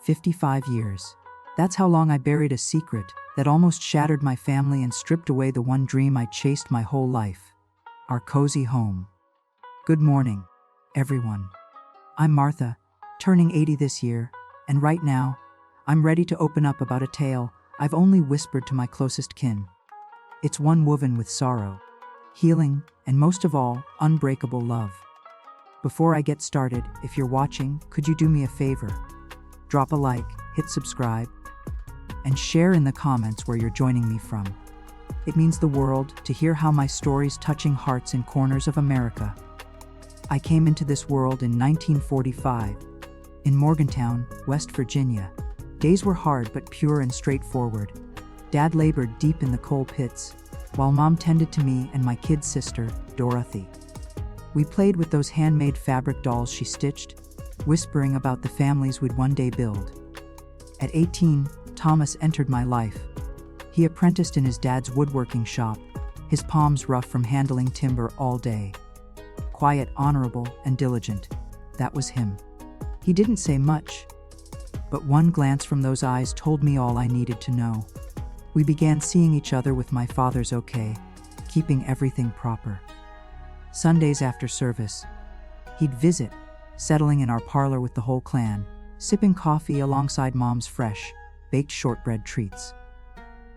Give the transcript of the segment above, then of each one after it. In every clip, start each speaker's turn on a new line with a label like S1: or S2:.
S1: 55 years. That's how long I buried a secret that almost shattered my family and stripped away the one dream I chased my whole life. Our cozy home. Good morning, everyone. I'm Martha, turning 80 this year, and right now, I'm ready to open up about a tale I've only whispered to my closest kin. It's one woven with sorrow, healing, and most of all, unbreakable love. Before I get started, if you're watching, could you do me a favor? Drop a like, hit subscribe, and share in the comments where you're joining me from. It means the world to hear how my stories touching hearts in corners of America. I came into this world in 1945, in Morgantown, West Virginia. Days were hard but pure and straightforward. Dad labored deep in the coal pits, while Mom tended to me and my kid sister, Dorothy. We played with those handmade fabric dolls she stitched, whispering about the families we'd one day build. At 18, Thomas entered my life. He apprenticed in his dad's woodworking shop, his palms rough from handling timber all day. Quiet, honorable, and diligent. That was him. He didn't say much, but one glance from those eyes told me all I needed to know. We began seeing each other with my father's okay, keeping everything proper. Sundays after service, he'd visit, settling in our parlor with the whole clan, sipping coffee alongside Mom's fresh, baked shortbread treats.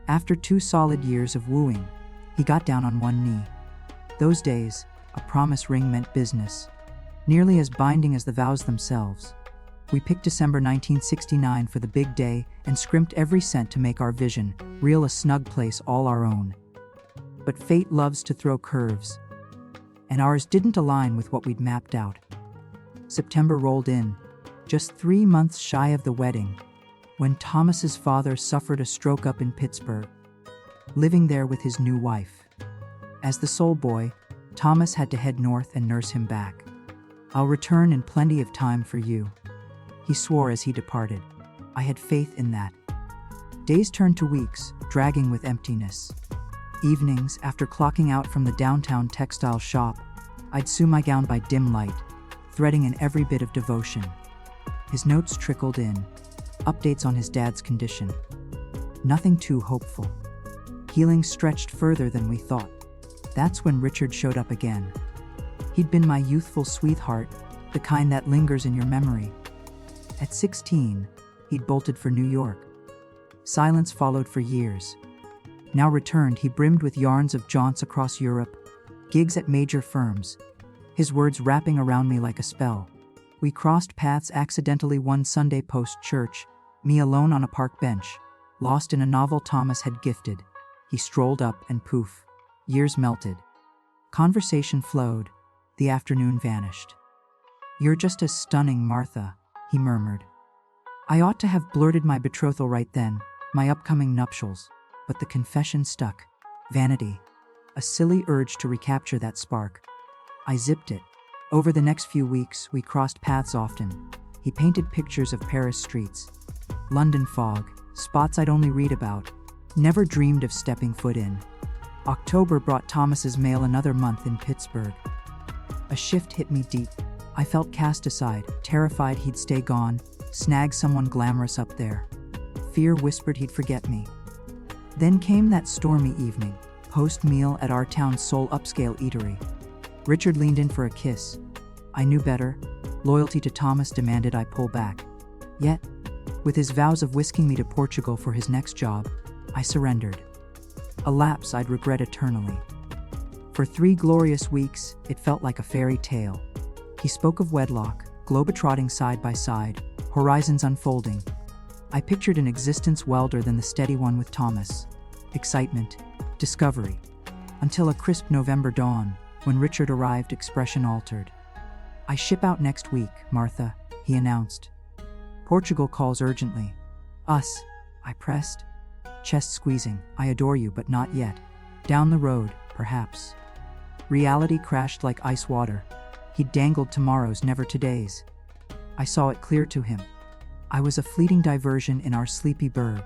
S1: After 2 solid years of wooing, he got down on one knee. Those days, a promise ring meant business, nearly as binding as the vows themselves. We picked December 1969 for the big day and scrimped every cent to make our vision real, a snug place all our own. But fate loves to throw curves, and ours didn't align with what we'd mapped out. September rolled in, just 3 months shy of the wedding, when Thomas's father suffered a stroke up in Pittsburgh, living there with his new wife. As the sole boy, Thomas had to head north and nurse him back. "I'll return in plenty of time for you," he swore as he departed. I had faith in that. Days turned to weeks, dragging with emptiness. Evenings, after clocking out from the downtown textile shop, I'd sew my gown by dim light, threading in every bit of devotion. His notes trickled in, updates on his dad's condition. Nothing too hopeful. Healing stretched further than we thought. That's when Richard showed up again. He'd been my youthful sweetheart, the kind that lingers in your memory. At 16, he'd bolted for New York. Silence followed for years. Now returned, he brimmed with yarns of jaunts across Europe, gigs at major firms, his words wrapping around me like a spell. We crossed paths accidentally one Sunday post-church, me alone on a park bench, lost in a novel Thomas had gifted. He strolled up and poof, years melted. Conversation flowed, the afternoon vanished. "You're just as stunning, Martha," he murmured. I ought to have blurted my betrothal right then, my upcoming nuptials, but the confession stuck. Vanity. A silly urge to recapture that spark. I zipped it. Over the next few weeks, we crossed paths often. He painted pictures of Paris streets, London fog, spots I'd only read about, never dreamed of stepping foot in. October brought Thomas's mail another month in Pittsburgh. A shift hit me deep. I felt cast aside, terrified he'd stay gone, snag someone glamorous up there. Fear whispered he'd forget me. Then came that stormy evening, post-meal at our town's sole upscale eatery. Richard leaned in for a kiss. I knew better. Loyalty to Thomas demanded I pull back. Yet, with his vows of whisking me to Portugal for his next job, I surrendered. A lapse I'd regret eternally. For 3 glorious weeks, it felt like a fairy tale. He spoke of wedlock, globetrotting side by side, horizons unfolding. I pictured an existence wilder than the steady one with Thomas. Excitement, discovery. Until a crisp November dawn, when Richard arrived, expression altered. "I ship out next week, Martha," he announced. "Portugal calls urgently." "Us," I pressed, chest squeezing. "I adore you, but not yet. Down the road, perhaps." Reality crashed like ice water. He dangled tomorrows, never todays. I saw it clear to him. I was a fleeting diversion in our sleepy burg.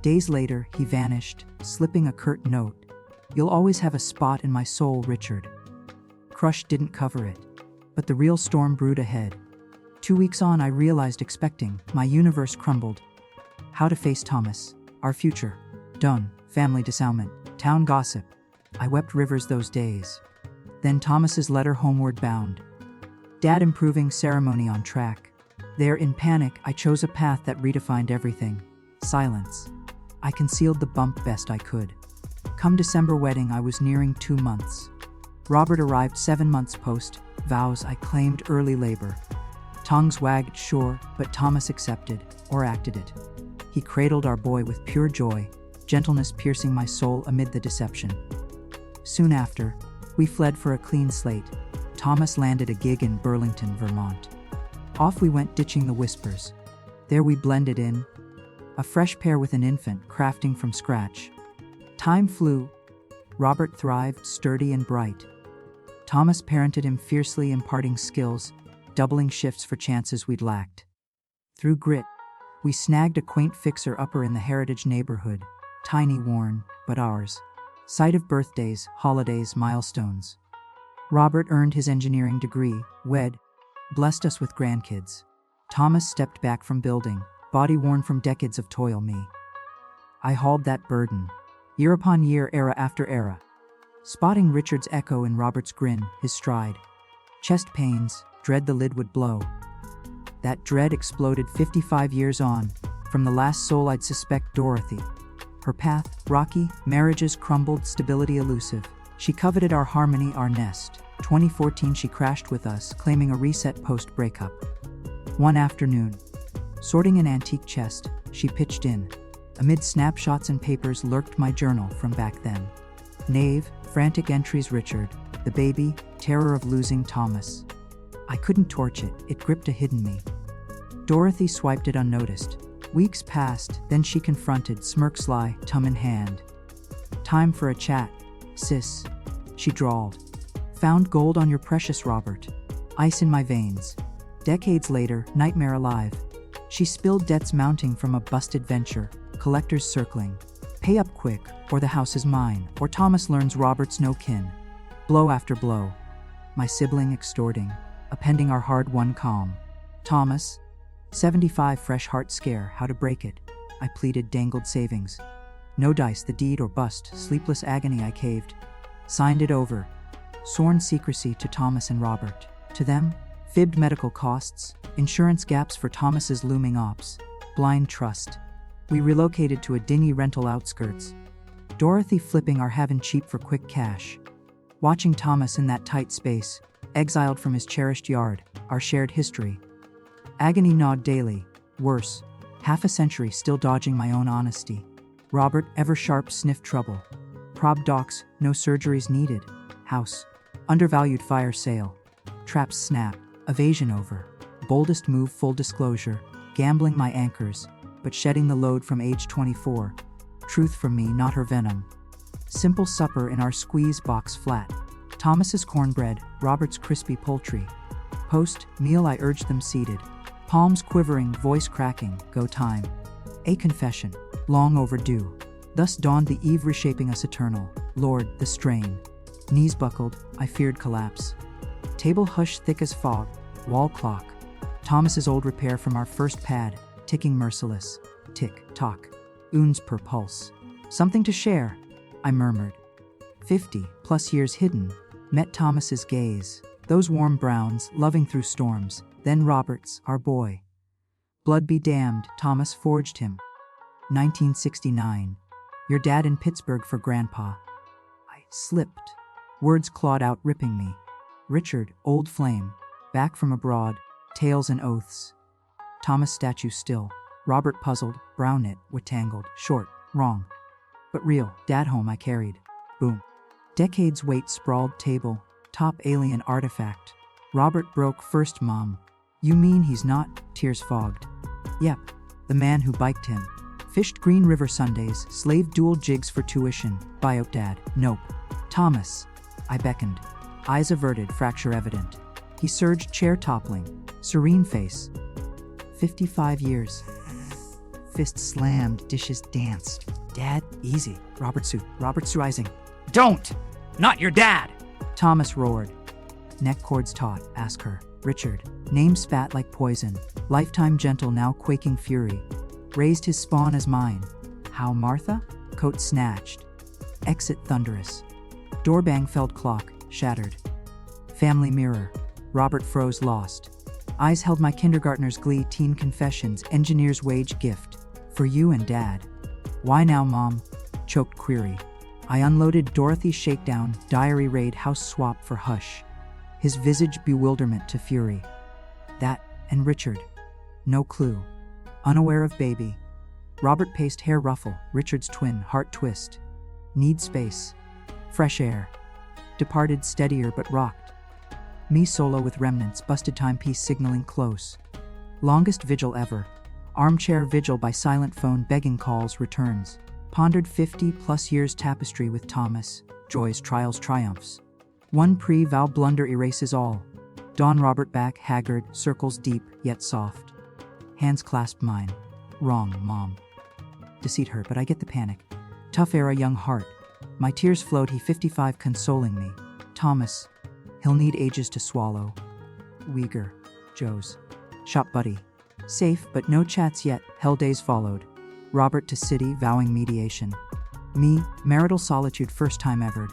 S1: Days later, he vanished, slipping a curt note. "You'll always have a spot in my soul, Richard." Crush didn't cover it, but the real storm brewed ahead. 2 weeks on, I realized expecting. My universe crumbled. How to face Thomas. Our future. Done. Family disavowment. Town gossip. I wept rivers those days. Then Thomas's letter homeward bound. Dad improving, ceremony on track. There, in panic, I chose a path that redefined everything. Silence. I concealed the bump best I could. Come December wedding, I was nearing 2 months. Robert arrived 7 months post. Vows I claimed early labor. Tongues wagged, sure, but Thomas accepted, or acted it. He cradled our boy with pure joy, gentleness piercing my soul amid the deception. Soon after, we fled for a clean slate. Thomas landed a gig in Burlington, Vermont. Off we went, ditching the whispers. There we blended in. A fresh pair with an infant, crafting from scratch. Time flew. Robert thrived, sturdy and bright. Thomas parented him fiercely, imparting skills, doubling shifts for chances we'd lacked. Through grit, we snagged a quaint fixer-upper in the Heritage neighborhood, tiny, worn, but ours. Site of birthdays, holidays, milestones. Robert earned his engineering degree, wed, blessed us with grandkids. Thomas stepped back from building, body worn from decades of toil. I hauled that burden, year upon year, era after era. Spotting Richard's echo in Robert's grin, his stride. Chest pains, dread the lid would blow. That dread exploded 55 years on, from the last soul I'd suspect, Dorothy. Her path, rocky, marriages crumbled, stability elusive. She coveted our harmony, our nest. 2014 she crashed with us, claiming a reset post-breakup. One afternoon, sorting an antique chest, she pitched in. Amid snapshots and papers lurked my journal from back then. Knave, frantic entries, Richard, the baby, terror of losing Thomas. I couldn't torch it, it gripped a hidden me. Dorothy swiped it unnoticed. Weeks passed, then she confronted, smirk sly, thumb in hand. Time for a chat, sis, she drawled. Found gold on your precious Robert. Ice in my veins. Decades later, nightmare alive. She spilled debts mounting from a busted venture, collectors circling. Pay up quick, or the house is mine, or Thomas learns Robert's no kin. Blow after blow. My sibling extorting, appending our hard-won calm. Thomas, 75, fresh heart scare, how to break it? I pleaded, dangled savings. No dice, the deed or bust, sleepless agony, I caved. Signed it over. Sworn secrecy to Thomas and Robert. To them, fibbed medical costs, insurance gaps for Thomas's looming ops, blind trust. We relocated to a dingy rental outskirts. Dorothy flipping our having cheap for quick cash. Watching Thomas in that tight space, exiled from his cherished yard, our shared history. Agony gnawed daily, worse, half a century still dodging my own honesty. Robert, ever sharp, sniffed trouble. Prob docs, no surgeries needed. House, undervalued, fire sale. Traps snap, evasion over. Boldest move, full disclosure. Gambling my anchors, but shedding the load from age 24. Truth from me, not her venom. Simple supper in our squeeze box flat. Thomas's cornbread, Robert's crispy poultry. Post meal I urged them seated. Palms quivering, voice cracking, go time. A confession, long overdue. Thus dawned the eve reshaping us eternal. Lord, the strain. Knees buckled, I feared collapse. Table hush thick as fog, wall clock. Thomas's old repair from our first pad, ticking merciless. Tick, tock. Oons per pulse. Something to share, I murmured. 50 plus years hidden, met Thomas's gaze. Those warm browns, loving through storms. Then Robert's, our boy. Blood be damned, Thomas forged him. 1969. Your dad in Pittsburgh for Grandpa. I slipped. Words clawed out, ripping me. Richard, old flame. Back from abroad, tales and oaths. Thomas statue still. Robert puzzled, brown knit, tangled, short, wrong. But real, dad home I carried. Boom. Decades wait, sprawled table, top alien artifact. Robert broke first, mom. You mean he's not? Tears fogged. Yep, the man who biked him. Fished Green River Sundays, slaved dual jigs for tuition. Bio dad, nope. Thomas. I beckoned. Eyes averted, fracture evident. He surged, chair toppling. Serene face. 55 years. Fists slammed, dishes danced. Dad, easy. Robert's rising. Don't! Not your dad! Thomas roared. Neck cords taut, ask her. Richard, name spat like poison, lifetime gentle now quaking fury, raised his spawn as mine. How Martha? Coat snatched. Exit thunderous. Doorbang felled clock, shattered. Family mirror. Robert froze lost. Eyes held my kindergartner's glee, teen confessions, engineer's wage gift. For you and Dad. Why now, Mom? Choked query. I unloaded Dorothy's shakedown, diary raid, house swap for hush. His visage bewilderment to fury. That, and Richard. No clue. Unaware of baby. Robert paced, hair ruffle, Richard's twin, heart twist. Need space. Fresh air. Departed steadier but rocked. Me solo with remnants, busted timepiece signaling close. Longest vigil ever. Armchair vigil by silent phone begging calls returns. Pondered 50+ years tapestry with Thomas. Joys, trials, triumphs. One pre-vow blunder erases all. Dawn Robert back, haggard, circles deep, yet soft. Hands clasp mine. Wrong, Mom. Deceit hurt, but I get the panic. Tough era, young heart. My tears flowed, he 55 consoling me. Thomas. He'll need ages to swallow. Uyghur. Joe's. Shop buddy. Safe, but no chats yet. Hell days followed. Robert to city, vowing mediation. Me, marital solitude, first time ever.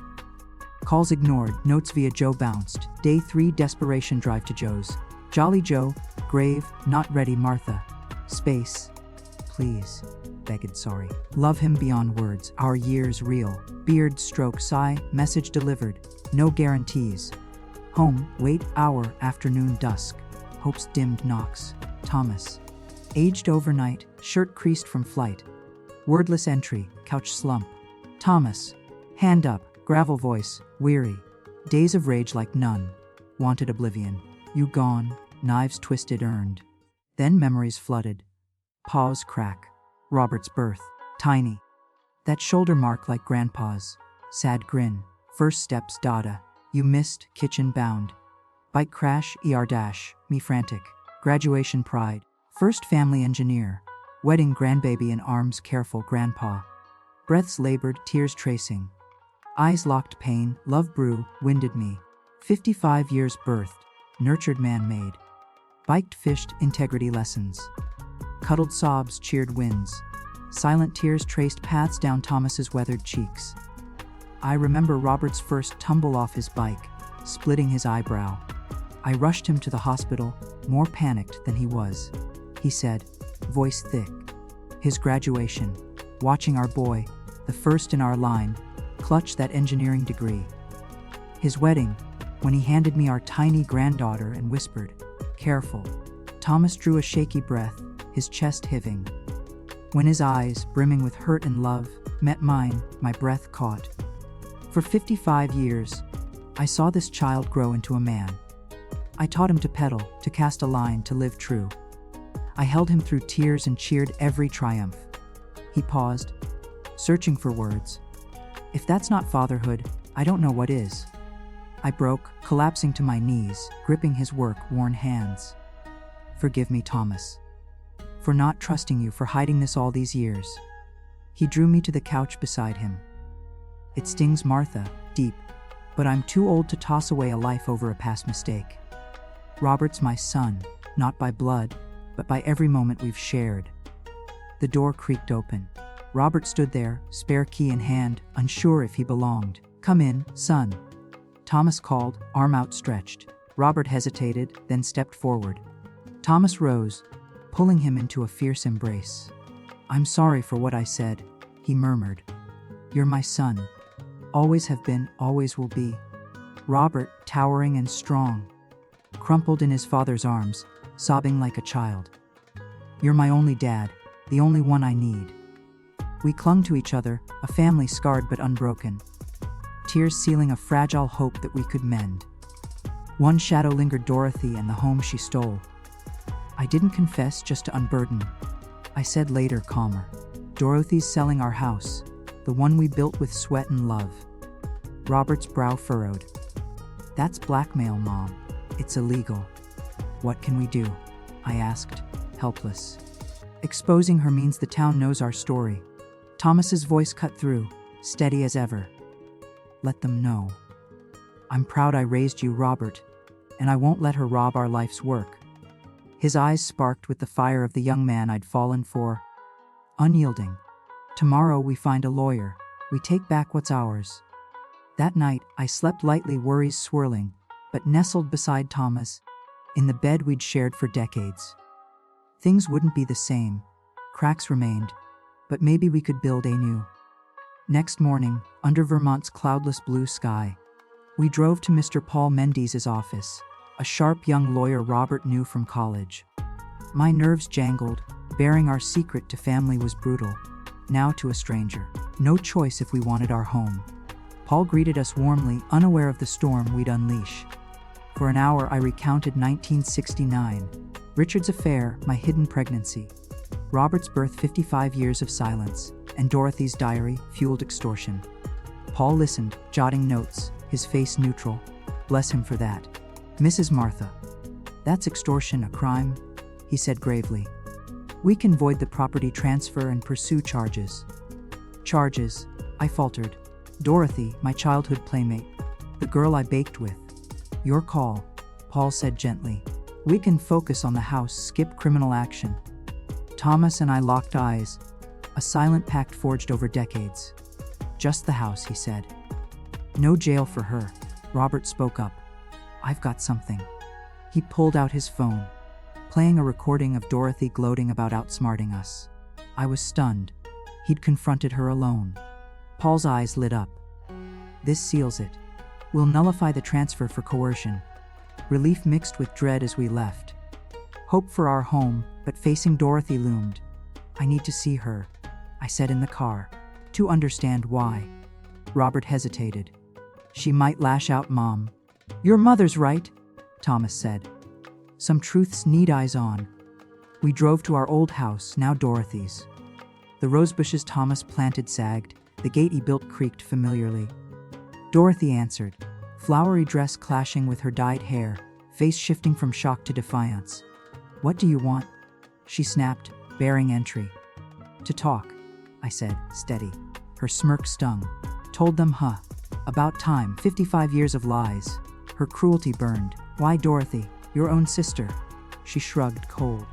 S1: Calls ignored, notes via Joe bounced. Day 3, desperation drive to Joe's. Jolly Joe, grave, not ready Martha. Space. Please. Begged sorry. Love him beyond words, our years real. Beard stroke sigh, message delivered. No guarantees. Home, wait, hour, afternoon dusk. Hope's dimmed knocks. Thomas. Aged overnight, shirt creased from flight. Wordless entry, couch slump. Thomas. Hand up, gravel voice, weary. Days of rage like none. Wanted oblivion. You gone, knives twisted earned. Then memories flooded. Pause crack. Robert's birth. Tiny. That shoulder mark like grandpa's. Sad grin. First steps Dada. You missed, kitchen bound. Bike crash, ER dash, me frantic. Graduation pride. First family engineer. Wedding grandbaby in arms, careful grandpa. Breaths labored, tears tracing. Eyes locked pain, love brew, winded me. 55 years birthed, nurtured man-made. Biked fished, integrity lessons. Cuddled sobs, cheered winds. Silent tears traced paths down Thomas's weathered cheeks. I remember Robert's first tumble off his bike, splitting his eyebrow. I rushed him to the hospital, more panicked than he was. He said, voice thick. His graduation, watching our boy, the first in our line, clutch that engineering degree. His wedding, when he handed me our tiny granddaughter and whispered, careful. Thomas drew a shaky breath, his chest heaving. When his eyes, brimming with hurt and love, met mine, my breath caught. For 55 years, I saw this child grow into a man. I taught him to pedal, to cast a line, to live true. I held him through tears and cheered every triumph. He paused, searching for words. If that's not fatherhood, I don't know what is. I broke, collapsing to my knees, gripping his work-worn hands. Forgive me, Thomas. For not trusting you, for hiding this all these years. He drew me to the couch beside him. It stings, Martha, deep, but I'm too old to toss away a life over a past mistake. Robert's my son, not by blood, but by every moment we've shared. The door creaked open. Robert stood there, spare key in hand, unsure if he belonged. Come in, son. Thomas called, arm outstretched. Robert hesitated, then stepped forward. Thomas rose, pulling him into a fierce embrace. I'm sorry for what I said, he murmured. You're my son. Always have been, always will be. Robert, towering and strong, crumpled in his father's arms, sobbing like a child. You're my only dad, the only one I need. We clung to each other, a family scarred but unbroken. Tears sealing a fragile hope that we could mend. One shadow lingered, Dorothy and the home she stole. I didn't confess just to unburden. I said later, calmer. Dorothy's selling our house, the one we built with sweat and love. Robert's brow furrowed. That's blackmail, Mom. It's illegal. What can we do? I asked, helpless. Exposing her means the town knows our story. Thomas's voice cut through, steady as ever. Let them know. I'm proud I raised you, Robert. and I won't let her rob our life's work." His eyes sparked with the fire of the young man I'd fallen for. Unyielding. "Tomorrow we find a lawyer. We take back what's ours." That night, I slept lightly, worries swirling, but nestled beside Thomas, in the bed we'd shared for decades. Things wouldn't be the same. Cracks remained, but maybe we could build anew. Next morning, under Vermont's cloudless blue sky, we drove to Mr. Paul Mendez's office, a sharp young lawyer Robert knew from college. My nerves jangled. Bearing our secret to family was brutal. Now to a stranger. No choice if we wanted our home. Paul greeted us warmly, unaware of the storm we'd unleash. For an hour I recounted 1969, Richard's affair, my hidden pregnancy, Robert's birth, 55 years of silence, and Dorothy's diary, fueled extortion. Paul listened, jotting notes, his face neutral. Bless him for that. "Mrs. Martha, that's extortion, a crime," he said gravely. "We can void the property transfer and pursue charges." "Charges?" I faltered. "Dorothy, my childhood playmate, the girl I baked with." "Your call," Paul said gently. "We can focus on the house, skip criminal action." Thomas and I locked eyes, a silent pact forged over decades. "Just the house," he said. "No jail for her," Robert spoke up. "I've got something." He pulled out his phone, playing a recording of Dorothy gloating about outsmarting us. I was stunned. He'd confronted her alone. Paul's eyes lit up. "This seals it. We'll nullify the transfer for coercion." Relief mixed with dread as we left. Hope for our home, but facing Dorothy loomed. "I need to see her," I said in the car. "To understand why." Robert hesitated. "She might lash out, Mom." "Your mother's right," Thomas said. "Some truths need eyes on." We drove to our old house, now Dorothy's. The rosebushes Thomas planted sagged, the gate he built creaked familiarly. Dorothy answered, flowery dress clashing with her dyed hair, face shifting from shock to defiance. "What do you want?" she snapped, bearing entry. "To talk," I said, steady. Her smirk stung. "Told them, huh? About time, 55 years of lies." Her cruelty burned. "Why, Dorothy? Your own sister." She shrugged, cold.